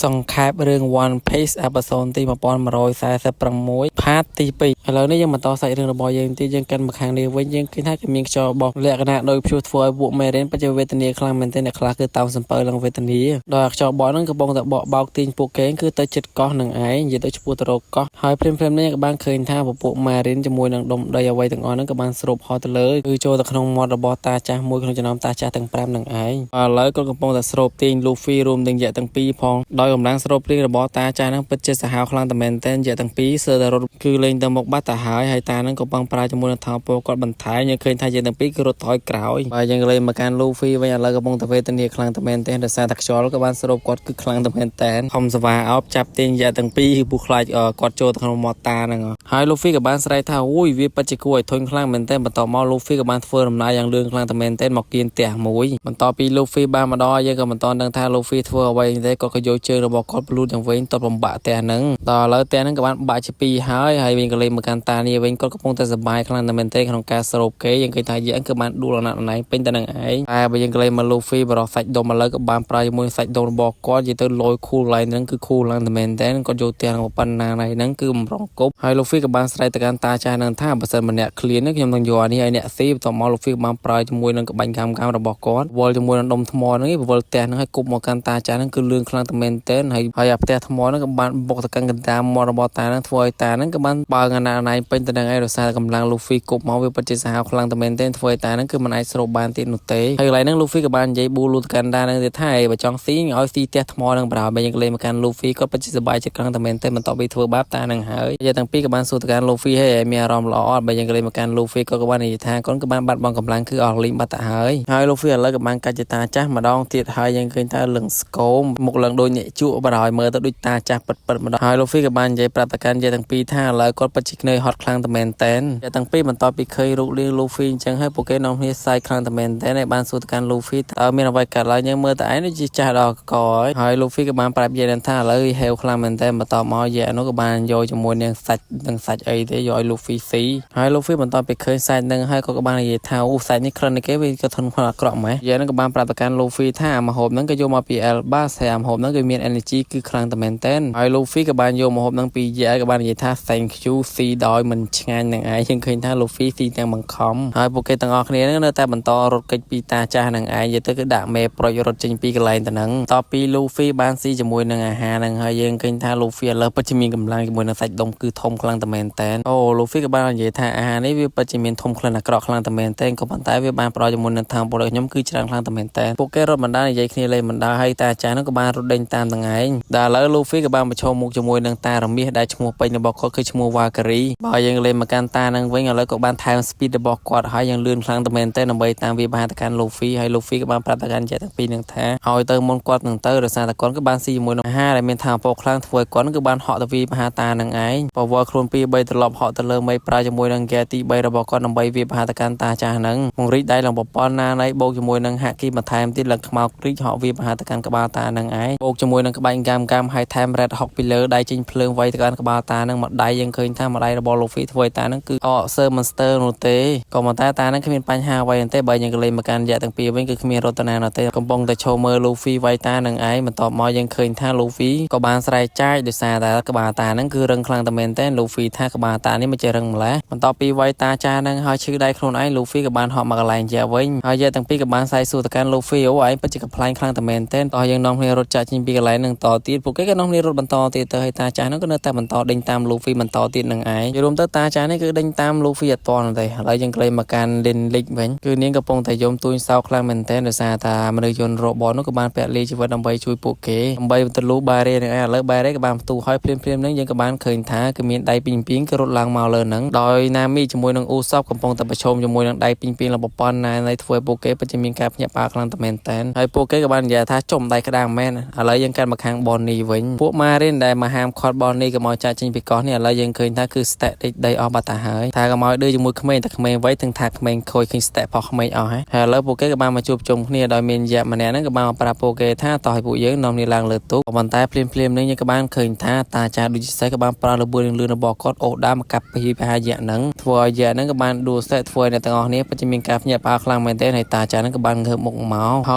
សង្ខេបរឿង One Piece អេពីសូតទី1146 ផាតទី2ឥឡូវនេះយើងបន្តសាច់រឿងរបស់យើងទីយើងកាន់មកខាងនេះវិញយើងឃើញថាគេមានខ្យល់បោកលក្ខណៈដោយព្យុះធ្វើឲ្យពួកមេរៀនបច្ចុប្បន្នវេទនាខ្លាំងមែនទែនអ្នកខ្លះគឺតោងសំពៅឡើងវេទនាដោយខ្យល់បោកហ្នឹងកំពុងតែបោកបោកទាញពួកគេគឺទៅចិត្តកោះនឹងឯងនិយាយទៅឈ្មោះទៅរកកោះហើយព្រាមនេះក៏បានឃើញថាពួកមេរៀនជាមួយនឹងដុំដីអ្វីទាំងអស់ហ្នឹងក៏បានស្រូបហោះទៅលើគឺចូលទៅក្នុងមាត់របស់តាចាស់មួយក្នុងចំណោមតាចាស់ទាំង5នឹងឯងឥឡូវក៏កំពុងតែស្រូបទាញ Luffy រួមទាំងយៈទាំងពីរផងដោយកម្លាំងស្រូបព្រៀងរបស់តាចាស់ហ្នឹងពិតជាសាហាវខ្លាំងតែមែនទែនយៈទាំងពីរសើតែរត់គឺលេងទៅមុខបាត់ទៅហើយតាហ្នឹងក៏បងប្រើជាមួយនឹងថោពលគាត់បន្ថែមយើងឃើញថាយៈទាំងពីរគឺរត់ថយក្រោយហើយយើងលេងមកកាន់ Luffy វិញឥឡូវកំពុងតែវេទនាខ្លាំងតែមែនទែនដោយសារតែខ្យល់ក៏បានស្រូបគាត់គឺខ្លាំងតែមែនទែនខំសវ៉ាអោបចាប់ទាញយៈទាំងពីរគឺពួកខ្លាចគាត់ចូលទៅក្នុងមាត់តាហ្នឹងហើយ Luffy ក៏បានស្រែកថាអូយវាពិតជាគួរឲ្យធុញខ្លាំងមែនទែនបន្តមក Luffy ក៏បានធ្វើដំណើរយ៉ាងលឿនខ្លាំងតែមែនទែនមកគៀនផ្ទះមួយបន្ទាប់ពី Luffy បានមកដល់យើងក៏មិនទាន់ដឹងថា Luffy ធ្វើអ្វីទេគាត់ក៏យកជើងរបស់គាត់ប្លូតយ៉ាងវិញតបបំបាក់ផ្ទះហ្នឹងដល់ឥឡូវផ្ទះហ្នឹងក៏បានបាក់ជាពីរហើយវិញក៏លេងមកកាន់តានេះវិញគាត់កំពុងតែសប្បាយខ្លាំងតែមែនទែនក្នុងការស្រោបគេយើងឃើញថាយើងគឺបានដួលអណណៃពេញទៅនឹងឯងតែបើយើងក៏លេងមក Luffy បរោះសាច់ដុំឥឡូវក៏បានប្រើជាមួយសាច់ដុំរបស់គាត់និយាយទៅលយ cool line ហ្នឹងគឺ cool ឡើងតែមែនទែនគាត់យកផ្ទះហ្នឹងប៉ុណ្ណាណៃហ្នឹងគឺបំរុងគប់ហើយ Luffy ក៏បានស្រែកទៅកាន់តាចាស់ហ្នឹងថាបើសិនម្នាក់ឃ្លានខ្ញុំនឹងយកអានេះឲ្យអ្នកស៊ីបន្ទាប់មក Luffy បានប្រើជាមួយនឹងក្បាញ់កាមរបស់គាត់វល់ជាមួយនឹងដុំថ្មហ្នឹងវល់ផ្ទះហ្នឹងឲ្យគប់មកកាន់តាចាស់ហ្នឹងគឺលឿនខ្លាំងតែមែនទែនហើយអាផ្ទះថ្មហ្នឹងក៏បានបុកទៅកាន់កណ្ដាលមាត់របស់តាហ្នឹងធ្វើឲ្យតាហ្នឹងក៏បានបើកអាណាណៃពេញទៅនឹងឯងដោយសារកម្លាំង Luffy គប់មកវាពិតជាសាហាវខ្លាំងតែមែនទែនធ្វើឲ្យតាហ្នឹងគឺមិនអាចស្រូបបានទៀតនោះទេហើយកន្លែងហ្នឹង Luffy ក៏បាននិយាយប៊ូលូទៅកាន់តាហ្នឹងទៀតថាបើចង់ស៊ីឲ្យស៊ីផ្ទះថ្មហ្នឹងបើយើងក៏លេងមកកាន់ Luffy គាត់ពិតជាសប្បាយចិត្តខ្លាំងតែមែនទែនបន្ទាប់ពីធ្វើបាបតាហ្នឹងហើយយើងទាំងពីរក៏បានសួរទៅកាន់ Luffy ហើយមានអារម្មណ៍ល្អអត់បើយើងក៏លេងមកកាន់ Luffy ក៏បាននិយាយថាគាត់ក៏បានបាត់បង់កម្លាំងគឺអស់លីងបាត់ទៅហើយ Luffy ឥឡូវក៏បានកាច់ចតាចាស់ម្ដងទៀតហើយយើងឃើញថាលឹងស្គមមុខឡើងដូចអ្នកជក់បើហើយមើលទៅដូចតាចាស់ពិតម្ដងហើយ Luffy ក៏បាននិយាយប្រាប់ទៅកាន់យើងទាំងពីរថាឥឡូវគាត់ពិតជាខ្នើយហត់ខ្លាំងតែមែនទែនយើងទាំងពីរបន្ទាប់ពីឃើញរូបរាង Luffy អញ្ចឹងហើយពួកគេនាំគ្នាសាយខ្លាំងតែមែនទែនហើយបានសួរទៅកាន់ Luffy តើមានអ្វីកើតឡើងយើងមើលទៅឯងដូចជាចាស់ដល់កហើយ Luffy ក៏បានប្រាប់យើងថាឥឡូវហេវខ្លាំងមែនទែនបន្តមកយើងនោះក៏បានយកជាមួយនឹងសាច់អីទេយកឲ្យ Luffy ស៊ីហើយ Luffy បន្ទាប់ពីឃើញសាច់នឹងហើយក៏បាននិយាយថាអូសាច់នេះក្លិននេះគេវាក៏ធន់ខ្លាំងអាក្រក់ម៉េះយើងនឹងក៏បានប្រាប់ទៅកាន់ Luffy ថាម្ហូបហ្នឹងក៏យកមកពី Alabasta ហើយម្ហូបហ្នឹងគឺមាន energy គឺខ្លាំងតែមែនទែនហើយ Luffy ក៏បានយកម្ហូបហ្នឹងពីយាយក៏បាននិយាយថា thank you ស៊ីដោយមិនឆ្ងាញ់នឹងឯងយើងឃើញថា Luffy ស៊ីទាំងបង្ខំហើយពួកគេទាំងអស់គ្នាហ្នឹងនៅតែបន្តរត់គេចពីតាចាស់នឹងឯងនិយាយទៅគឺដាក់មេប្រុចរត់ចេញពីកន្លែងទៅហ្នឹងតពី Luffy បានស៊ីជាមួយនឹងអាហារហ្នឹងហើយយើងឃើញថា Luffy ឥឡូវពិតជាមានកម្លាំងជាមួយនឹងសាច់ដុំគឺធំខ្លាំងតែមែនទែនអូ Luffy ក៏បាននិយាយថាអាហារនេះវាពិតជាមានធំក្លិនអាក្រក់ខ្លាំងតែមែនទែនក៏ប៉ុន្តែវាបានប្រយោជន៍ជាមួយនឹងថាមពលរបស់ខ្ញុំគឺច្រើនខ្លាំងតែមែនទែនពួកគេរត់បណ្ដានិយាយគ្នាលេងបណ្ដាហើយតាចាស់ហ្នឹងក៏បានរត់ដេញតាមទាំងឯងដល់ឥឡូវ Luffy ក៏បានប្រឈមមុខជាមួយនឹងតារមាសដែលឈ្មោះពេញរបស់គាត់គឺឈ្មោះ Valkyrie បើយើងលេងមកកាន់តាហ្នឹងវិញឥឡូវក៏បានថែម speed របស់គាត់ហើយយ៉ាងលឿនខ្លាំងតែមែនទែនដើម្បីតាមវាបានទៅកាន់ Luffy ហើយ Luffy ក៏បានប្រាប់ទៅកាន់ចិត្តទាំងពីរនឹងថាឲ្យទៅមុនគាត់នឹងទៅដោយសារតែគាត់ក៏បានស៊ីជាមួយនឹងអាហារដែលមានថាមពលខ្លាំងធ្វើឲ្យគាត់គឺបានហក់ទៅវាមហាតានឹងឯងបើវល់ខ្លួនពី3ត្រឡប់ហក់ទៅលើមេប្រើជាមួយនឹងហ្គេទី3របស់គាត់ដើម្បីវាមហាតកាន់តាចាស់ហ្នឹងពង្រីកដៃឡើងប្រព័ន្ធណាណៃបូកជាមួយនឹងហាគីបន្ថែមទៀតឡើងខ្មៅព្រីកហក់វាមហាតកាន់ក្បាលតានឹងឯងបូកជាមួយនឹងក្បាច់កាមហើយថែមរ៉េតហុកពីលើដៃចេញភ្លើងវាយទៅកាន់ក្បាលតានឹងមួយដៃយើងឃើញថាមួយដៃរបស់ Luffy ធ្វើឲ្យតានឹងគឺAwesome Monster នោះទេក៏ប៉ុន្តែតានឹងគ្មានបញ្ហាអ្វីទេបើយើងក៏លេងមកកាន់រយៈទាំងពីរវិញគឺគ្មានរតនានោះទេកំពុងតែឈោមើល Luffy វាយតានឹងឯងបន្ទាប់មកយើងឃើញថា Luffy ក៏បានស្រែកចាយដោយសារតែក្បាលតានឹងគឺរឹងខ្លាំងតែមែនទែន Luffy ថាក្បាលតានេះមិនចេះរឹងម្ល៉េះបន្ទាប់ពីវាយតាចាស់នឹងហើយឈឺដៃខ្លួនឯង Luffy ក៏បានហក់មកកន្លែងជាវិញហើយយើងទាំងពីរក៏បានសាយសួរទៅកាន់ Luffy អូឯងពិតជាកំ ខ្លាំងតែមែនទែនតោះយើងនាំគ្នារត់ចាក់ចេញពីកន្លែងនឹងតទៀតពួកគេក៏នាំគ្នារត់បន្តទៀតទៅហើយតាចាស់នោះក៏នៅតែបន្តដេញតាម Luffy បន្តទៀតនឹងឯងយល់រួមទៅតាចាស់នេះគឺដេញតាម Luffy អត់ទាន់ទេឥឡូវយើងក្លែងមកកាន់ Lin League វិញគឺនាងកំពុងតែយំទួញសោកខ្លាំងមែនទែនដោយសារតាមនុស្សយន្តរបស់នោះក៏បានពាក់លាជីវិតដើម្បីជួយពួកគេដើម្បីទៅលូបារ៉េនឹងឯងឥឡូវបារ៉េក៏បានផ្ទុះហើយព្រាមនឹងយើងក៏បានឃើញថាគឺមានដៃពីងក៏រត់ឡើងមកលើនឹងដោយណាមីជាមួយនឹងអ៊ូសបកំពុងតែប្រឈមជាមួយនឹងដៃពីងរបស់ប្រព័ន្ធណានៃធ្វើឲ្យពួកគេពិតជាមានការភ្ញាក់ផ្អើលខ្លាំងតែមែនទែនហើយពួកគេក៏បាននិយាយថាចំដៃក្តារមែនឥឡូវយើងកាន់មកខាង Bonnie វិញពួកម៉ារីនដែលមកហាមឃាត់ Bonnie ក៏មកចាក់ចេញពីកោះនេះឥឡូវយើងឃើញថាគឺ stack ដីអស់បាត់ទៅហើយថាក៏មកដូចជាមួយក្មេងតែក្មេងវ័យទាំងថាក្មេងខូចឃើញ stack ផុសក្មេងអស់ហើយឥឡូវពួកគេក៏បានមកជួបជុំគ្នាដោយមានយៈម្នាក់ហ្នឹងក៏បានប្រាប់ពួកគេថាតោះឲ្យពួកយើងនាំគ្នាឡើងលើទូកប៉ុន្តែភ្លាមនេះយើងក៏បានឃើញថាតាចាស់ដូចជាក៏បានប្រើល្បឿនលឿនរបស់គាត់អូដាមកកាប់ពីប្រហាយៈហ្នឹងធ្វើឲ្យយៈហ្នឹងក៏បានដួល stack ធ្វើឲ្យអ្នកទាំងអស់គ្នាពិតជាមានការភ្ញាក់ផ្អើលខ្លាំងមែនទែនហើយតាចាស់ហ្នឹងក៏បានងើបមុខមកហ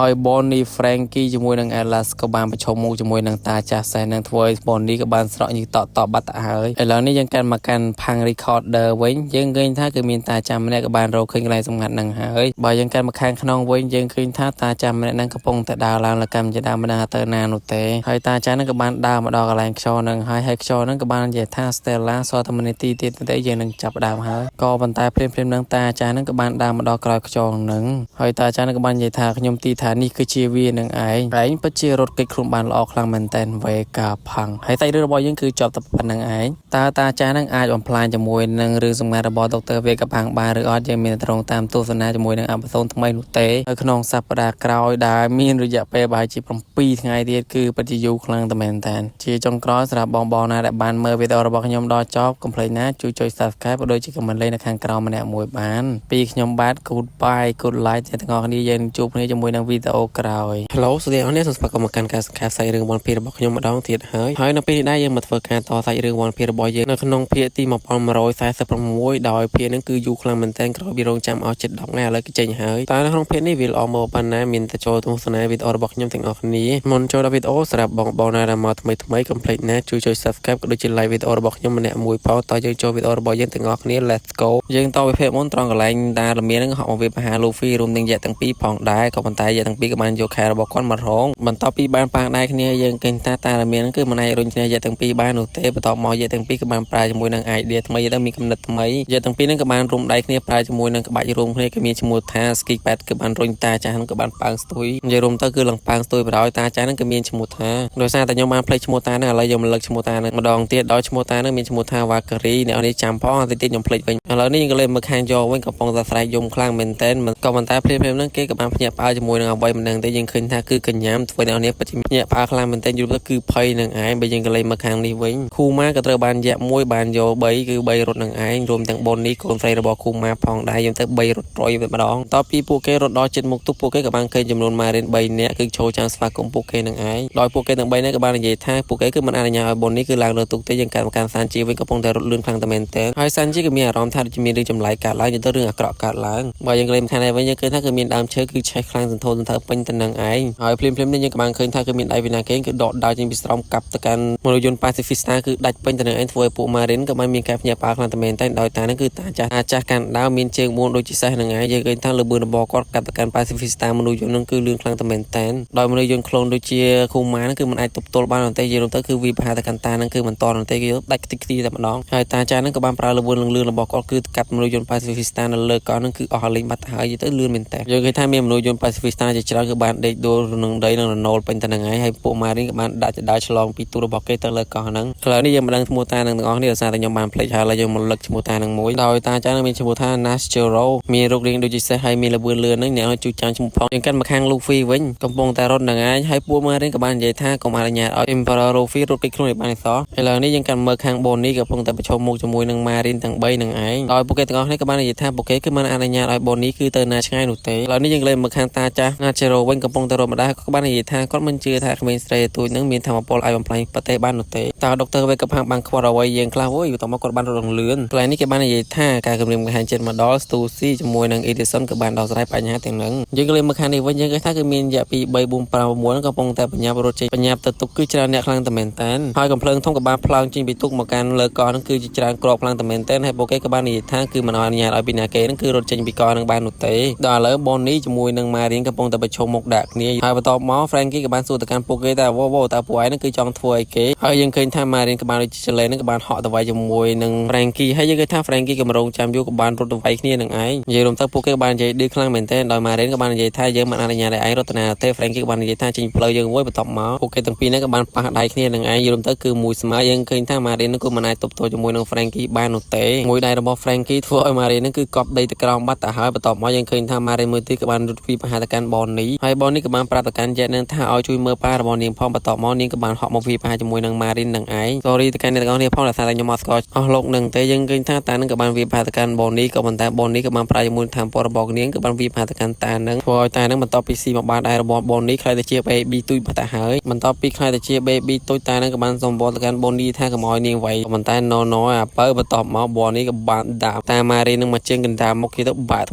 ើយ Bonnie Frankie ជាមួយនឹង Atlas ក៏បានប្រឈមមុខ กจมวยนางตาจ่าแสนนางถวยบอลนี้ก็บานสระยิ่งต่อบัตรหายไอ้แล้วนี่ยังการมากันพังรีคอร์ดเดอร์ไว้ยังเกินถ้าเกิดมีตาจำเนี่ยกับบานเราเคยอะไรสำคัญนางหายบ่ยังการมาค้างขนองไว้ยังเกินถ้าตาจำเนี่ยนางกระปงแต่ดาวลางละกรรมจะดาวมาดาเตอร์นานุเตให้ตาจานั่งกับบานดาวมาดอกอะไรชอนังให้ชอนั่งกับบานเยท่าสเตลล่าซอตมันตีตีแต่ยังนังจับดาวหายก็บรรทายเพลมนางตาจานั่งกับบานดาวมาดอกกลอยชอนังให้ตาจานั่งกับบานเยท่าขยมตีฐานนี่คือชีวีนังไอไรปัจเจรถกิคลุมบานออกคลังมันเต้นเวกาพังให้ไตเรือบอยยังคือจอบตะปันนังไอตาจานั่งอายอมพลายจมวยนังเรื่องสมัยระบอดดรเวกาพังบาหรือออดยังมีตรงตามตัวสนาจมวยนังอัปโซนทำไมหนุเตะขนองสัปดาห์กราวได้มีนระยะไปบายจีปมปีไงเดียคือปฏิยุคลังตะเมนแทนจีจงกรอสระบองบอนาแต่บานเมื่อเวดอระบอกขยมดอจอบคอมเพลย์นะจุยสับแคบโดยจีกับมันเลยในทางกราวมาแนวมวยบานปีขยมบาดกูดไปกูดไลท์จะต้องออกนี้ยันจูบนี้จมวยนังวิดีโอกราวฮัลโหลสวัสดีอันนี้สุดปากกรรมการการแคบใส่เรื่องบอลเพลย์บอกขยมมาดองเทียดเฮ้ยนับปีได้ยังมาฝึกการต่อใส่เรื่องบอลเพลย์บอยยังในขนมเพลย์ตีมาปอมมาโรยใส่สปรมมวยดอยเพลย์นั่นคือยุคลังมันแทนกราวบีโรงจำเอาเจ็ดดอกแน่เลยก็เจ๋งเฮ้ยตอนในขนมเพลย์นี่วิลออมปันนะมินตะโจตรงสนามวิดีโอระบอกขยมถึงออกนี้มอนโจดาวิดโอสำหรับบองบอนารามาทำไมคอมเพลย์นะจุยสับแคบก็โดยจีไลวิดีโอระบอกขยมมันเนี่ยมวยเผาต่อยังโจวิดีโอระบอกยังถึงออกนี้ let's go ยังต่อไปเพจมอนตรองกับแรงดาละเมียนั่งหอบไปหาลูฟี่รวมถึงแย่ตั้งปีผ่องได้กับบรรทายแย่ตั้งปีกับมันโยแคระบอกก้อนมาร้องบรรทอปีบ้านปางได้เนี่ยยังเกินตาละเมียนั่นคือมันในรุ่นเนี่ยแย่ตั้งปีบ้านหนูเตะบรรทอมอแย่ตั้งปีกับมันปลายจมวยนางไอเดียทำไมยังมีกำหนดทำไมแย่ตั้งปีนั่งกับมันรวมได้เนี่ยปลายจมวยนางกับใบรวมเนี่ยก็มีจมูกท่าสกีแปดกับมันรุ่นตาจานกับมันปางสตุยยังรวมตาคือหลังปางสตุยไปร้อยตาจานนั่งก็มีจมูกท่าโดยซาแต่ยังมาเพลย์จมูกตาเนี่ยอะไรยังมันเลิกจมูกตาเนี่ยมาดองเตี้ยดอยจมูกตาเนี่ยมีจมูกท่าวากรีเนี่ยอันนี้จำเพราะอันที่ยังเพลย์ไปแล้วนี่ก็เลยมาแข่งโยวิ่งกับปองตาใส่ยมคลั่งเมนเทนมันก็มันตาเพลย์นั่งเก๋กับมันพยาปาจมูกนางเอาไว้มันนั่งแต่ยังขึ้นท่าคือกันย้ำตัวแนวนี้ปัจจุบันเนี่ยปาคลั่งเมนเทนอยู่ก็คือเพย์นางไอ้ไปยังก็เลยมาแข่งนี้วิ่งคู่ม้ากับตะบานแย่มวยบานโยใบคือใบรถนางไอ้รวมทั้งบนนี้คนใส่ระบบคู่ม้าพองได้ยังแต่ใบรถรอยแบบมาดองต่อปีปูเกรถดอเจ็ดมุกตุกปูเกกับบางเคยจำนวนมาเรียนใบเนี่ยคือโชว์จางสฟากของปูเกนางไอ้ลอยปูเกต่างใบเนี่ยกับบางใหญ่ท่าปูเกคือมันอะไรอย่างบนนี้คือลางเรือตุกเตยังการซานจีวิ่งกับปงแต่รถเลื่อนคลังตะเมนเตนไฮซานจีก็มีอารมณ์ท่าจะมีเรื่องจำไหลการล้างยังต้องเรื่องอักระการล้างใบยังเล่มท่าในวันยังเคยท่าคือมีดามเชื้อคือใช้คลังสันโทนสันเถเป็นตนางไอ้หอยเพลิมเนี่ยยังกับบางเคยท่าคือมีไดวินาเกนคือดอดดาวจึงมีสตรอมกับตะการมโนยนปาซิฟิสตาคือดัดเป็นตนางไอ้ถวยปูมาเรนกับมันมีการพยาปาคลังตะเมนเตนโดยตานั่นคือตาจากการดาวมีเชิงมูลโดยจิตใจนางไอ้ยังเคยท่าเรือบืนบอกกับตะการปาซิฟิสตามโนยนนั่นคือเรื่องคลังตะเมนเตนโดยมโนยนโคลนโดยเชียคูมานั่นคือมันไอตบตัวบ้านนั่นแต่ยังคือวีพาตะการตานั่นคือมันตอนนั่นแต่ยังดัดติ๊กตีแต่มันน้องหอยตาจานั่นกับบางปลาเรือบืนเรือบอกก็คือกับมโนยนปาซิฟิสตานั่นเลยก็นั่นคือออกลิงบัตหายยังต้องเลื่อนเป็นแต่ยังเคยท่ามีมโนยนปาซิฟิสตาจะชนะคือบานเด็กโดนหนึ่งได้หนึ่งโนลเป็นตนางไงให้ปูมาเรนกับมันดัดจะได้ฉลองปีตัวบอกเกตเลยก่อนนั้นแล้วนี่ยังมาดังชมูตาหนึ่งอ๋อนี่เราสร้างแต่ยังบานเพลย์ชาแล้วยังมันเลิกชมูตาหนึ่งมวยโดยตาจานั่นมีชมูตานัสเจโรมีโรคเรียนโดยจิตใจให้มีระเบิดเรือนั่งเนี่ยจูจางชมูพองยังกันมาข้างลูฟี่วิ่งกำปงแต่รถหนึ่งไงให้ปูมาเรนกับบานใหญ่ท่ากองอะไรเนี่ยเอาอิมพาราโรฟี่รถกิคลุนในบ้านซอแล้วนี่ยังกันมาข้างบนนี้กับปงแต่ประชมมุกจมูกหนึ่งมาเรนต่างใบหนึ่งไอ้โดยโปเกตองให้กับบ้านใหญ่ท่าโปเกขึ้นมาอะไรเนี่ยโดยบนนี้คือเตอร์นาช่างหนุเตะแล้วนี่ยังเลยมาข้างตาจ้านาเจโรวิ่งกำปงแต่รถมาได้ก็บ้านใหญ่ท่าก็มันเจอท่าเขมรสเตย์ตัวนั่งมีธรรมปอลไอบอมพลายปะเตบ้านหนุเตะตาดรไปกับพังบางควาเอาไว้ยังกล้าโว้ยอยู่ต่อมากดบ้านรถเลื่อนกลายนี่กับบ้านใหญ่ท่าการกำลังการเจนมาดอสตูซี่จมูกหนึ่งเอเดสันกับบ้านดอสไลปัญญาแต่งหนึ่งยังเลยมาข้างนี้วันยังก็ท่าก็มีอย่าปีใบบุมปลาหมวนกำปงแต่ปัญญาบรถเจปัญญาตะตุกคือจราเนี่ยคลังตะเมนเต้นพายกับเพลิงท่องกับบ้านพลังจริงไปตุกมาการเลิกก่อนนั่นคือจรากรอบพลังตะเมนเต้นให้โปเกกับบ้านนี้ท่าคือมันเอาเนี่ยเอาปีนาเกนั่นคือรถเจนไปก่อนนั่งบ้านหนุเตะดอลเลอร์บอลนี้จมูกหนึ่งมาเรียนกำปงแต่ไปชมมกดักนี่พายไปต่อหมอแฟรงกี้กับบ้านสูตรการโปเกแต่ว่าแต่ป่วยนั่นคือจองถวยเก๋ยังเคยท่ามาเรียนกับบ้านเจเลนั่นกับบ้านเหาะตะไวจมูกหนึ่งแฟรงกี้ให้ยังเคยท่าแฟรงกี้กับมารงจำอยู่กับบ้านรถตะไวนี่หนึ่งไอ้ยังรวมทั้งโปเกบ้านใหญ่ดื้อคลั่งเหม็นเต้นโดยมาเรียนกับบ้านใหญ่ท่าเยอะมันอะไรเนี่ยไอ้รถนาเต้แฟรงกี้กับบ้านใหญ่ท่าจริงเปลือยยังไว้ไปต่อหมอโปเกตั้งปีนั่นกับบ้านปากได้นี่หนึ่งไอ้ยังรวมทั้งคือมวยสมัยยังเคยท่ามาเรียนนั่นก็มันไอ้ตบตัวจมูกหนึ่งแฟรงกี้บ้านหนุเตะมวยได้ระบบแฟรงกี้ทั่วมาเรียนนั่นคือกอบได้ตะกรองบัตรหายไปต่อหมอยังเคยท่ามาเรียนมือตีกับบ้านรถฟีปหาตะการบอลนี้ให้บอลนี้กับบ้านปราตะการเจนั่นท่าเอาช่วยเมื่อป้าระบอลนี้พร้อมไปต่อหมอนี้กับบ้านเหาะมาฟีปหาจมูกหนึ่งมาเรียนหนึ่งไอ้สอรี่ตะการในตะการนี้พร้อมแต่สารยมอสกอตเอาลกหนึ่งแต่ยังเคยท่าตานั่นกับบ้านฟีปหาตะการบอลนี้กับมันแต่บอลนี้กับบ้านปลายจมูกทำปอระบอกนี้กับบ้านฟีปหาตะการตานั่งพอตานั่งมันต่อปีซีมาบ้านไอระบอลนี้ใครจะเชียร์ไปบีตุยมาแต่หายมันต่อปีใครจะเชียร์ไปบีตุยตานั่งกับบ้านสมบูรณ์ตะการบอลนี้ท่ากับมอยนี่ไว้มันแต่นอนน้อยเปิดมาตอบมาบอลนี้กับบ้านดาบตามาเรียนนึงมาเชียงกันดามมกที่ต้องบาด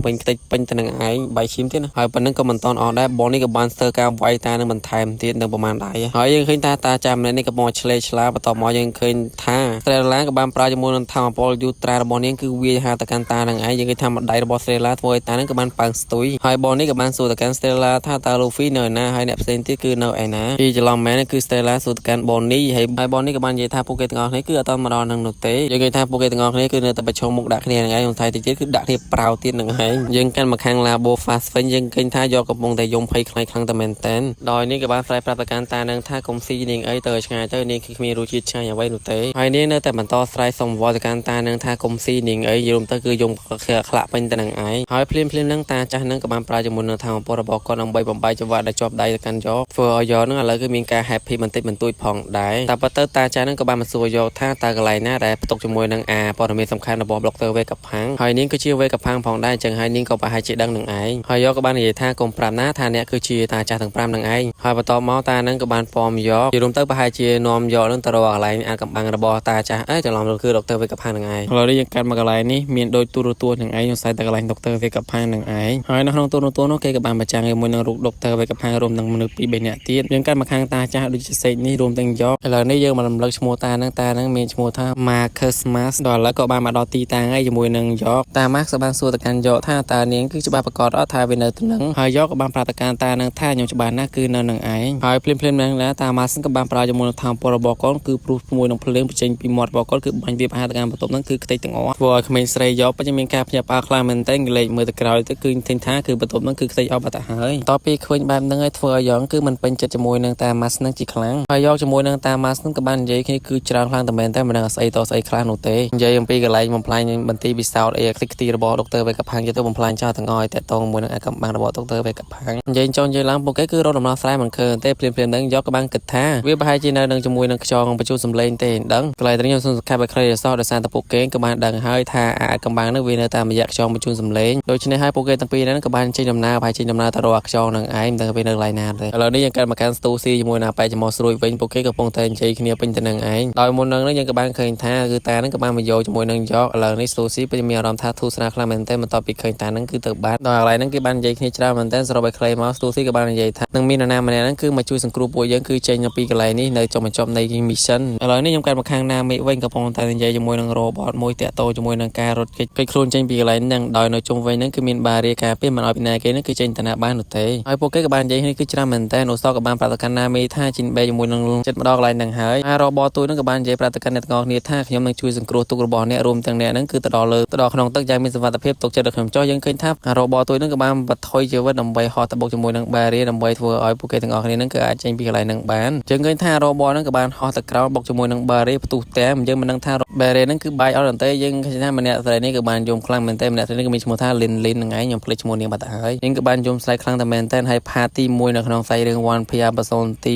เป็นตะนังไอใบชิมที่นะหายปนนั่งกับมันตอนออกได้บอลนี้กับบ้านเซอร์การไว้ตานั่งมันไทม์ที่นั่งประมาณ បានដែរហើយយើងឃើញថាតាចាំនេះក៏មកឆ្លេឆ្លាបន្តមកយើងឃើញថាស្រីឡាក៏បានប្រើជាមួយនឹងធម្មពលយូត្រារបស់នាងគឺវាហាទៅកាន់តានឹងឯងយើងឃើញថាម្ដាយរបស់ស្រីឡាធ្វើឲ្យតានឹងក៏បានប៉ើងស្ទុយហើយបងនេះក៏បានសួរទៅកាន់ស្រីឡាថាតើលូហ្វីនៅណាហើយអ្នកផ្សេងទៀតគឺនៅឯណាពីច្រឡំមែនគឺស្រីឡាសួរទៅកាន់បងនេះហើយបងនេះក៏បាននិយាយថាពួកគេទាំងអស់គ្នាគឺអត់តមកដល់នឹងនោះទេយើងឃើញថាពួកគេទាំងអស់គ្នាគឺនៅតែប្រឈមមុខដាក់គ្នានឹងឯងក្នុងថៃតិចទៀតគឺដាក់គ្នាប្រៅទៀតនឹងឯងយើងកាន់មកខាង Labo Fast វិញយើងឃើញថាយកកំពុងតែយំភ័យខ្លាចខ្លាំងតែមែនតើដោយនេះក៏បានផ្សាយប្រាប់ទៅកាន់តានឹងថាកុំស៊ីនាងអីទៅឆ្ងាយទៅនាងគឺគ្មានរសជាតិឆ្ងាញ់អ្វីនោះទេហើយនាងនៅតែបន្តស្រ័យសុំវល់ទៅកាន់តានឹងថាកុំស៊ីនាងអីយល់ទៅគឺយំខ្លាក់ពេញទៅនឹងឯងហើយភ្លាមនឹងតាចាស់នឹងក៏បានប្រើជាមួយនឹងធម្មពលរបស់គាត់ដើម្បីបំបីចង្វាក់ដែលជាប់ដៃទៅកាន់យកធ្វើឲ្យយកនឹងឥឡូវគឺមានការ happy បន្តិចបន្តួចផងដែរតែប៉ុន្តែតាចាស់នឹងក៏បានមកសួរយកថាតើកន្លែងណាដែលផ្ទុកជាមួយនឹងព័ត៌មានសំខាន់របស់ Dr. វេកផាំងហើយនាងគឺជាវេកផាំងផងដែរអញ្ចឹងហើយនាងក៏ប្រហែលជាដឹងនឹងឯងហើយយកក៏បាននិយាយថាកុំប្រាប់ណាថាអ្នកគឺជាតាចាស់ទាំង5នឹងឯងហើយបន្តមកតានឹងក៏បានពំយកយល់ទៅប្រហែលជានាំយកនឹងទៅរកកន្លែងអាកំបាំងរបស់តាចាស់ច្រឡំគឺ Dr. វេកផាំងនឹងឯងឥឡូវនេះយើងកាត់មកកន្លែងនេះមានដូចទូរទស្សន៍នឹងឯងខ្ញុំសែតែកន្លែង Dr. វេកផាំងនឹងឯងហើយនៅក្នុងទូរទស្សន៍នោះគេក៏បានបញ្ចាំងជាមួយនឹងរូប Dr. វេកផាំងរួមទាំងមនុស្ស2-3នាក់ទៀតយើងកាត់មកខាងតាចាស់ដូចជាសេកនេះរួមទាំងយកឥឡូវនេះយើងមករំលឹកឈ្មោះតានឹងមានឈ្មោះថា Marcus Mas ដល់ឥឡូវក៏បានមកដល់ទីតាំងហើយជាមួយនឹងយកតា Max ក៏បានសួរទៅកាន់យកថាតើនាងគឺច្បាស់ប្រកាសអត់ថាវានៅទៅនឹងហើយយកក៏បានប្រាប់ទៅកាន់តានឹងថាខ្ញុំច្បាស់ណាស់គឺនៅនឹងឯងហើយភ្លាមនឹងតា Max ក៏បានប្រើជាមួយនឹងធម្មពលរបស់គាត់គឺព្រុសជាមួយនឹងភ្លើងបញ្ចេញពីមាត់របស់គាត់គឺបាញ់វាប្រហារទៅកាន់បន្ទប់ហ្នឹងគឺខ្ទេចទាំងអស់ធ្វើឲ្យក្មេងស្រីយកពិតជាមានការភ្ញាក់ផ្អើលខ្លាំងមែនទែនលេចមើលទៅក្រោយទៅគឺឃើញថាគឺបន្ទប់ហ្នឹងគឺខ្ទេចអស់បាត់ទៅហើយតទៅពីឃើញបែបហ្នឹងហើយធ្វើឲ្យយកគឺមិនពេញចិត្តជាមួយនឹងតា Max ហ្នឹងជាខ្លាំងហើយយកជាមួយនឹងតា Max ហ្នឹងក៏បាននិយាយគ្នាគឺច្រើនខ្លាំងតែមែនតែមិនដឹងស្អីតស្អីខ្លះនោះទេនិយាយអំពីកន្លែងបំផ្លាញបន្ទីពិសោធន៍អីខ្ទេចខ្ទីរបស់ Dr. វេកផាំងទៅបំផ្លាញចោលទាំងអស់តែតងមួយនឹងអាកំបាំងរបស់ Dr. វេកផាំងនិយាយចុះនិយាយឡើងពួកគេគឺរកដំណោះស្រាយមិនឃើញទេភ្លាមហ្នឹងយកក៏បានគិតថាវាប្រហែលជានៅនឹងជាមួយនឹងខ្យល់បញ្ជូនសម្លេងទេដឹងកន្លែងនេះខ្ញុំសូមសង្ខេបឲ្យខ្លីអសោះដោយសារតែពួកគេក៏បានដឹងហើយថាអាកំបាំងហ្នឹងវានៅតាមរយៈខ្យល់បញ្ជូនសម្លេងដូច្នេះហើយពួកគេទាំងពីរហ្នឹងក៏បានចេញដំណើរប្រហែលចេញដំណើរទៅរកអាខ្យល់ហ្នឹងឯងមិនដឹងវានៅកន្លែងណាទេឥឡូវនេះយើងកើតមកកាន់ស្ទូស៊ីជាមួយណាប៉ែចំមកស្រួយវិញពួកគេកំពុងតែនិយាយគ្នាពេញទៅនឹងឯងដោយមុនហ្នឹងយើងក៏បានឃើញថាគឺតាហ្នឹងក៏បានមកយកជាមួយនឹងយកឥឡូវនេះស្ទូស៊ីពិតជាមានអារម្មណ៍ថាធូរស្រាលខ្លាំងមែនទែនបន្ទាប់ពីឃើញតាហ្នឹងគឺទៅបាត់ដល់កន្លែងហ្នឹងគេបាននិយាយគ្នាច្រើនមែនទែនសរុបឲ្យខ្លីមកស្ទូស៊ីក៏បាននិយាយថានឹងមាននរណាម្នាក់ហ្នឹងគឺមកជួយសង្គ្រោះពួកយើងគឺចេញពីកន្លែងនេះនៅចុងបញ្ចប់នៃ mission ឥឡូវនេះខ្ញុំកាត់មកខាងណាមេវិញកំពុងតែនិយាយជាមួយនឹង robot មួយតាក់ទងជាមួយនឹងការរត់គេចខ្លួនចេញពីកន្លែងហ្នឹងដោយនៅជុំវិញហ្នឹងគឺមានបារីការពារមិនឲ្យពីណាគេហ្នឹងគឺចេញទៅណាបាននោះទេហើយពួកគេក៏បាននិយាយគ្នាគឺច្រើនមែនទែនអូសក៏បានប្រាប់ទៅកាន់ណាមេថាជីនបេជាមួយនឹងចិត្តម្ដងកន្លែងហ្នឹងហើយហើយ robot ទូហ្នឹងក៏បាននិយាយប្រាប់ទៅកាន់អ្នកទាំងអស់គ្នាថាខ្ញុំនឹងជួយសង្គ្រោះទុករបស់អ្នករួមទាំងអ្នកហ្នឹងគឺទៅដល់ក្នុងទឹកយ៉ាងមានសុវត្ថិភាពទុកចិត្តដល់ខ្ញុំចុះយើងឃើញថា robot ទូហ្នឹងក៏បានបន្ថយជីវិតដើម្បីហោះទៅបុកជាមួយនឹងបារីដើម្បីធ្វើឲ្យពួកគេទាំងអស់គ្នាហ្នឹងគឺអាចចេញពីកន្លែងហ្នឹងបានយើងឃើញថា robot ហ្នឹងក៏បានហោះទៅក្រោមបុកជាមួយនឹងបារីផ្ទុះតែយើងមិនដឹងថាបារីហ្នឹងគឺបាយអត់ទេយើងឃើញថាម្នាក់ស្រីនេះក៏បានយំខ្លាំងមែនទែនម្នាក់ស្រីនេះក៏មានឈ្មោះថា Lin ហ្នឹងឯងខ្ញុំភ្លេចឈ្មោះនាងបាត់ទៅហើយយើងក៏បានយំស្លាយខ្លាំងតែមែនទែនហើយ part ទី1នៅក្នុងខ្សែរឿង One Piece episode ទី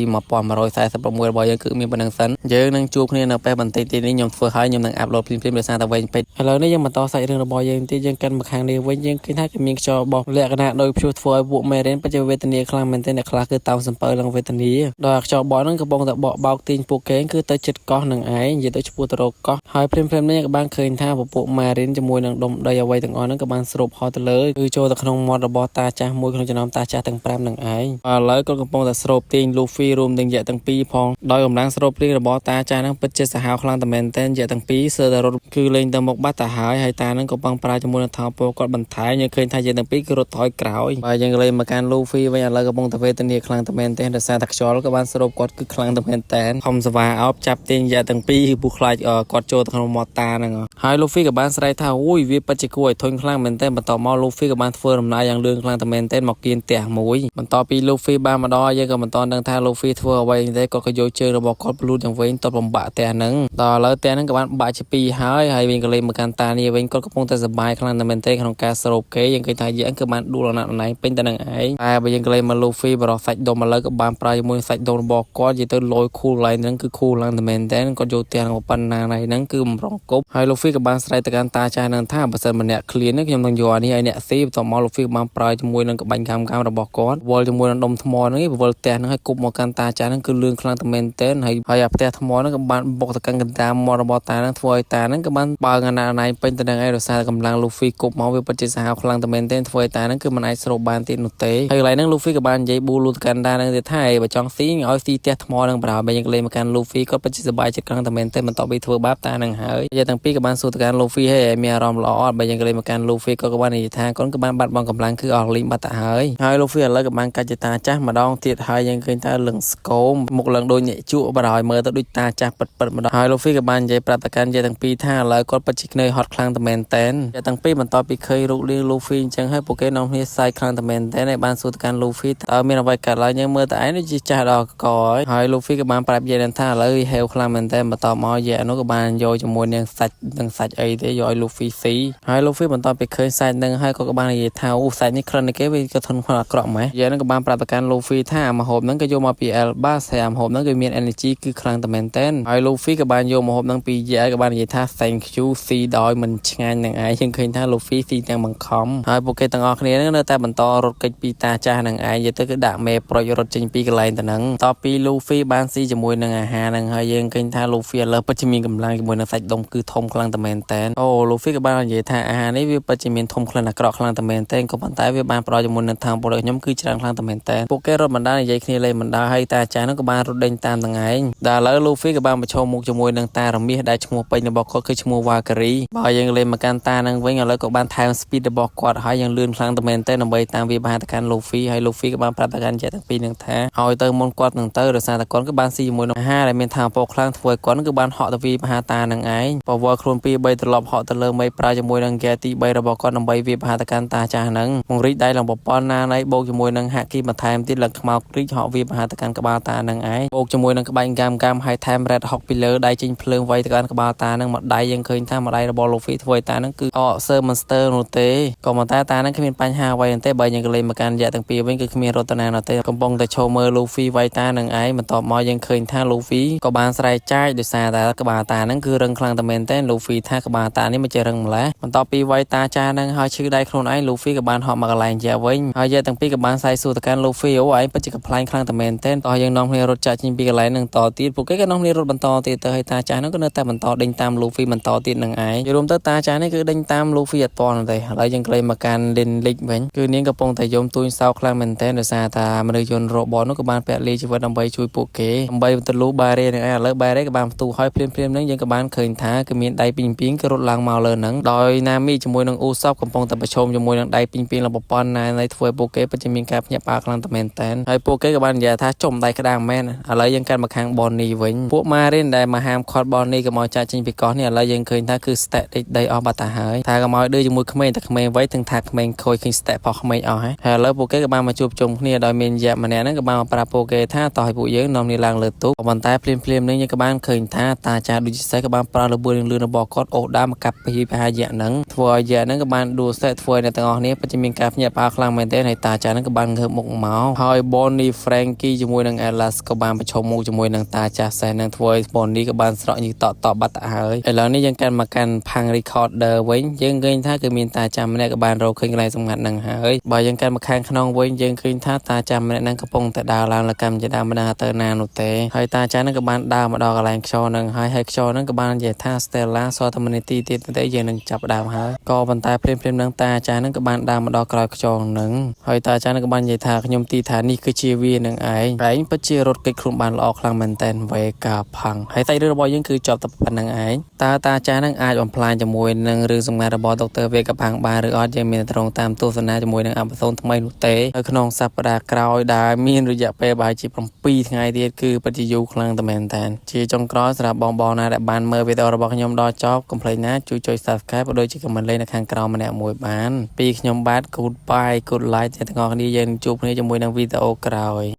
1146របស់យើងគឺមានប៉ុណ្្នឹងសិនយើងនឹងជួបគ្នានៅពេលបន្តិចទៀតនេះខ្ញុំធ្វើហើយខ្ញុំនឹងអាប់ឡូតភ្លាមៗដោយសារតែវែងពេកឥឡូវនេះយើងបន្តសាច់រឿងរបស់យើងទៀតយើងកាន់មកខាងនេះវិញយើងឃើញថាគេមានខ្យល់បោកលក្ខណៈដោយព្យុះធ្វើឲ្យពួកមេរៀនបច្ចុប្បន្នវេទនាខ្លាំងមែនទែនអ្នកខ្លះគឺតាមសំពើឡើងវេទនាដោយខ្យល់បោកហ្នឹងកំពុងតែបោកបោកទាញពួកគេគឺទៅចិត្តកោះនឹងឯងនិយាយទៅឈ្មោះទៅរកកោះហើយភ្លាមនេះក៏បានឃើញថាពួកមេរៀនជាមួយនឹងដុំដីអ្វីទាំងអស់ហ្នឹងក៏បានស្រូបហោះទៅលើគឺចូលទៅក្នុងមាត់របស់តាចាស់មួយក្នុងចំណោមតាចាស់ទាំង5នឹងឯងឥឡូវក៏កំពុងតែស្រូបទាញ Luffy រួមទាំងយៈទាំងពីរផងដោយកម្លាំងស្រូបព្រៀងរបស់តាចាស់ហ្នឹងពិតជាសាហាវខ្លាំងតែមែនទែនយៈទាំងពីរសើតែរត់គឺលេងទៅមុខបាត់ទៅហើយតាហ្នឹងក៏បានប្រើជាមួយនឹងថោពលគាត់បន្ថែមយើងឃើញថាយៈទាំងពីរគឺរត់ថយក្រោយហើយយើងលេងមកកាន់ Luffy វិញឥឡូវកំពុងតែវេទនាខ្លាំងតែមែនទែនដោយសារតែខ្យល់ក៏បានស្រូបគាត់គឺខ្លាំងតែមែនទែនខំសវ៉ាអោបចាប់ទាញយៈទាំងពីរគឺពូខ្លាចគាត់ចូលទៅក្នុងមាត់តាហ្នឹងហើយ Luffy ក៏បានស្រែកថាអូយវាពិតជាគួរឲ្យធុញខ្លាំងមែនទែនបន្តមក Luffy ក៏បានធ្វើដំណើរយ៉ាងលឿនខ្លាំងតែមែនទែនមកគៀនផ្ទះមួយបន្តពី Luffy បានមកដល់យើងក៏មិនតន់ដឹងថា Luffy ធ្វើអ្វីទេគាត់ក៏យកជើងរបស់គាត់ផ្លូតយ៉ាងវែងតបបំបាក់ផ្ទះហ្នឹងដល់ឥឡូវផ្ទះហ្នឹងក៏បានបាក់ជាពីរហើយវិញក៏លេងមកកាន់តានេះវិញគាត់កំពុងតែសប្បាយខ្លាំងតែមែនទែនក្នុងការស្រូបគេយើងឃើញថាយើងគឺបានដួលអណៃពេញទៅនឹងឯងតែបើយើងក៏លេងមក Luffy បរោះសាច់ដុំឥឡូវក៏បានប្រើជាមួយសាច់ដុំរបស់គាត់និយាយទៅលយ cool line ហ្នឹងគឺ cool ឡើងតែមែនទែនគាត់យកផ្ទះហ្នឹងប៉ុណ្ណាណៃហ្នឹងគឺបំរុងគប់ហើយ Luffy ក៏បានស្រែកទៅកាន់តាចាស់ហ្នឹងថាបើសិនម្នាក់ clean នេះខ្ញុំនឹងយកអានេះឲ្យអ្នកស៊ីបន្ទាប់មក Luffy បានប្រើជាមួយនឹងក្បាញ់កាមរបស់គាត់វល់ជាមួយនឹងដុំថ្មហ្នឹងឯងវល់ផ្ទះហ្នឹងឲ្យគប់មកកាន់តាចាស់ហ្នឹងគឺលឿនខ្លាំងតែមែនទែនហើយអាផ្ទះថ្មហ្នឹងក៏បានបុកទៅកាន់កណ្ដាលមាត់របស់តាហ្នឹងធ្វើឲ្យតាហ្នឹងក៏បានបើកអាណាណៃពេញទៅនឹងឯងដោយសារកម្លាំង Luffy គប់មកវាពិតជាសាហាវខ្លាំងតែមែនទែនធ្វើឲ្យតាហ្នឹងគឺមិនអាចស្រូបបានទៀតនោះទេហើយកន្លែងហ្នឹង Luffy ក៏បាននិយាយប៊ូលូទៅកាន់តាហ្នឹងទៀតថាបើ បើចង់ស៊ីឲ្យស៊ីផ្ទះថ្មនឹងបរោបើយើងលេងមកកាន់ Luffy គាត់ពិតជាសប្បាយចិត្តខ្លាំងតែមែនទេបន្ទាប់ពីធ្វើបាបតានឹងហើយយើងទាំងពីរក៏បានសួរទៅកាន់ Luffy ហើយមានអារម្មណ៍ល្អអត់បើយើងលេងមកកាន់ Luffy គាត់ក៏បាននិយាយថាគាត់ក៏បានបាត់បង់កម្លាំងគឺអស់លីងបាត់ទៅហើយ Luffy ឥឡូវក៏បានកាច់តាចាស់ម្ដងទៀតហើយយើងឃើញថាលឹងស្គមមុខឡើងដូចអ្នកជក់បរោមើលទៅដូចតាចាស់ពិតៗម្ដងហើយ Luffy ក៏បាននិយាយប្រាប់ទៅកាន់យើងទាំងពីរថាឥឡូវគាត់ពិតជាគ្នើយហត់ខ្លាំងតែមែនតែនយើងទាំងពីរបន្ទាប់ពីឃើញរូបរាង Luffy អញ្ចឹងហើយពួកគេនាំគ្នាសើចខ្លាំងតែមែនតែនហើយបានសួរទៅកាន់ Luffy តើមានអ្វីកើតឡើងយើងមើលតែឯងដូចជាចាស់ដល់កហើយ Luffy ក៏បានប្រាប់យើងថាឥឡូវហេវខ្លាំងមែនតែនបន្ទាប់មកយានោះក៏បានយកជាមួយនឹងសាច់អីទេយកឲ្យ Luffy ស៊ីហើយ Luffy បន្ទាប់ពីឃើញសាច់នឹងហើយគាត់ក៏បាននិយាយថាអូសាច់នេះក្រិននេះគេវាក៏ធន់ខ្លាំងអាក្រក់ម៉េះយានឹងក៏បានប្រាប់ទៅកាន់ Luffy ថាម្ហូបហ្នឹងក៏យកមកពី Alabasta ហើយម្ហូបហ្នឹងគឺមាន energy គឺខ្លាំងតែមែនតែនហើយ Luffy ក៏បានយកម្ហូបហ្នឹងពីយាក៏បាននិយាយថា thank you ស៊ីដោយមិនឆ្ងាញ់នឹងឯងយើងឃើញថា Luffy ស៊ីទាំងបង្ខំហើយពួកគេទាំងអស់គ្នានឹងនៅតែបន្តរត់គេចពីតាចាស់នឹងឯងនិយាយទៅគឺដាក់មេប្រុចរត់ចេញពីកន្លែងទៅហ្នឹងតពី Luffy បានស៊ីជាមួយនឹងអាហារហ្នឹងហើយយើងឃើញថា Luffy ឥឡូវពិតជាមានកម្លាំងជាមួយនឹងសាច់ដុំគឺធំខ្លាំងតែមែនតែនអូ Luffy ក៏បាននិយាយថាអាហារនេះវាពិតជាមានធំក្លិនអាក្រក់ខ្លាំងតែមែនតែនក៏ប៉ុន្តែវាបានផ្ដល់ជាមួយនឹងថាមពលរបស់ខ្ញុំគឺច្រើនខ្លាំងតែមែនតែនពួកគេរត់បណ្ដានិយាយគ្នាលេងបណ្ដាហើយតាចាស់ហ្នឹងក៏បានរត់ដេញតាមទាំងឯងដល់ឥឡូវ Luffy ក៏បានប្រឈមមុខជាមួយនឹងតារមាសដែលឈ្មោះពេញរបស់គាត់គឺឈ្មោះ Valkyrie បើយើងលេងមកកាន់តាហ្នឹងវិញឥឡូវក៏បានថែម speed របស់គាត់ហើយយ៉ាងលឿនខ្លាំងតែមែនតែនដើម្បីតាមវាបានទៅកាន់ Luffy ហើយ Luffy ក៏បានប្រាប់ទៅកាន់ទាំងពីរនឹងថាឲ្យទៅមុនគាត់នឹងទៅដោយសារតែគាត់ក៏បានស៊ីជាមួយនឹងអាហារដែលមានថាមពលខ្លាំងធ្វើឲ្យគាត់គឺបានហក់ទៅវាមហាតានឹងឯងបើវល់ខ្លួន2 3ត្រឡប់ហក់ទៅលើមេប្រើជាមួយនឹង Gear ទី3របស់គាត់ដើម្បីវាមហាទៅកាន់តាចាស់ហ្នឹងពង្រីកដៃឡើងប្រព័ន្ធណាណៃបូកជាមួយនឹងហាគីបន្ថែមទៀតឡើងខ្មៅគ្រីកហក់វាមហាទៅកាន់ក្បាលតានឹងឯងបូកជាមួយនឹងក្បាច់កាមហើយថែម Red Hawk ពីលើដៃចេញភ្លើងវាយទៅកាន់ក្បាលតានឹងមួយដៃយើងឃើញថាមួយដៃរបស់ Luffy ធ្វើឲ្យតានឹងគឺSir Monster នោះទេក៏ប៉ុន្តែតានឹងគ្មានបញ្ហាអ្វីទេបើយើងក៏លេងមកកាន់រយៈទាំងពីរវិញគឺគ្មានរតនានោះទេកំពុងតែឈោមើល Luffy វាយតានឹងឯងបន្ទាប់មកយើងឃើញថា Luffy ក៏បានស្រែកចាយដោយសារតែក្បាលតានឹងគឺរឹងខ្លាំងតែមែនទេ Luffy ថាក្បាលតានេះមិនចេះរឹងម្ល៉េះបន្ទាប់ពីវាយតាចាស់នឹងហើយឈឺដៃខ្លួនឯង Luffy ក៏បានហក់មកកន្លែងជាវិញហើយយើងទាំងពីរក៏បានសាយសួរទៅកាន់ Luffy អូឯងពិតជាកំ ប្លែងខ្លាំងតែមែនទែនតោះយើងនាំគ្នារត់ចាក់ចេញពីកន្លែងនឹងតទៀតពួកគេក៏នាំគ្នារត់បន្តទៀតទៅហើយតាចាស់នោះក៏នៅតែបន្តដេញតាម Luffy បន្តទៀតនឹងឯងយល់រួមទៅតាចាស់នេះគឺដេញតាម Luffy អត់ទាន់ទេឥឡូវយើងក្លែងមកកាន់ Lin League វិញគឺនាងកំពុងតែយំទួញសោកខ្លាំងមែនទែនដោយសារតាមនុស្សយន្តរបស់នោះក៏បានពាក់លាជីវិតដើម្បីជួយពួកគេដើម្បីទៅលូបារេនឹងឯងឥឡូវបារេក៏បានផ្ទុះហើយភ្លាមៗនឹងយើងក៏បានឃើញថាគឺមានដៃពីងពីងក៏រត់ឡើងមកលើនឹងដោយណាមីជាមួយនឹងអ៊ូសបកំពុងតែប្រឈមជាមួយនឹងដៃពីងពីងរបស់ប្រព័ន្ធណានៃធ្វើឲ្យពួកគេពិតជាមានការភ្ញាក់ផ្អើលខ្លាំងតែមែនទែនហើយពួកគេក៏បាននិយាយថាចំដៃក្តារមែនឥឡូវយើងកាន់មកខាង Bonnie វិញពួក Marine ដែលមកហាមឃាត់ Bonnie ក៏មកចាក់ចេញពីកោះនេះឥឡូវយើងឃើញថាគឺ stack ដីអស់បាត់ទៅហើយថាក៏មកឌឺជាមួយក្មេងតែក្មេងវ័យទាំងថាក្មេងខូចឃើញ stack របស់ក្មេងអស់ហើយឥឡូវពួកគេក៏បានមកជួបជុំគ្នាដោយមានយៈម្នាក់ហ្នឹងក៏បានមកប្រាប់ពួកគេថាតោះឲ្យពួកយើងនាំគ្នាឡើងលើទូកប៉ុន្តែភ្លាមៗនេះយើងក៏បានឃើញថាតាចាដូចជាក៏បានប្រើល្បឿនលឿនរបស់គាត់អូសដើមមកកាប់ពីប្រហាយៈហ្នឹងធ្វើឲ្យយៈហ្នឹងក៏បានដួលសេះធ្វើឲ្យអ្នកទាំងអស់គ្នាពិតជាមានការភ្ញាក់ផ្អើលខ្លាំងមែនទែនហើយតាចាហ្នឹងក៏បានងើបមុខមកហើយ Bonnie Frankie ជាមួយនឹង Atlas ក៏បានប្រឈមមុខជាមួយនឹងតាចាសេះនឹងធ្វើឲ្យ Bonnie ក៏បានស្រក់ញីតបាត់ទៅហើយឥឡូវនេះយើងកាន់មកកាន់ Pang Recorder វិញយើងឃើញថាគឺមានតាចាម្នាក់ក៏បានរកឃើញកន្លែងសម្ងាត់ហ្នឹងហើយបើយើងកាន់មកខាងក្នុងវិញយើងឃើញថាតាចាម្នាក់ហ្នឹងកំពុងតែដើរឡើងលើកម្មជាដើមបណ្ដាទៅណានោះទេហើយតាចាហ្នឹងក៏បានដើរមកដល់កន្លែងខ្យល់ហ្នឹងហើយខ្យល់ហ្នឹងក៏បាននិយាយថា Stella សតមនីទីទៀតទេយើងនឹងចាប់ដើមហើយក៏ប៉ុន្តែព្រាមហ្នឹងតាចាហ្នឹងក៏បានដើរមកដល់ក្រោយខ្យល់ហ្នឹងហើយតាចាហ្នឹងក៏បាននិយាយថាខ្ញុំទីថានេះគឺជាវានឹងឯងពិតជារត់គេចខ្លួនបានល្អខ្លាំងមែនតើវេកាផាំងហើយសាច់រឿងរបស់យើងគឺចប់តែប៉ុណ្្នឹងឯងតើតាចាហ្នឹងអាចបំផ្លាញជាមួយនឹងរឿងសម្ងាត់របស់ដុកទ័រវេកាផាំងបានឬអត់យើងមានត្រង់តាមទស្សនាជាមួយនឹងអបសូនថ្មីនោះទេនៅក្នុងសប្តាហ៍ក្រោយដែលមានរយៈពេលប្រហែលជា7ថ្ងៃទៀតគឺពិតជាយូរខ្លាំងតែមែនតើជាចុងក្រោយសម្រាប់បងណាដែលបានមើលវីដេអូរបស់ខ្ញុំដល់ចប់កុំភ្លេចណាជួយចុច Subscribe ក៏ដូចជា comment លេខនៅខាងក្រោមម្នាក់មួយបានពីខ្ញុំបាទ Goodbye Good Life ទាំងអស់គ្នាយើងជួបគ្នាជាមួយនឹងវីដេអូក្រោយ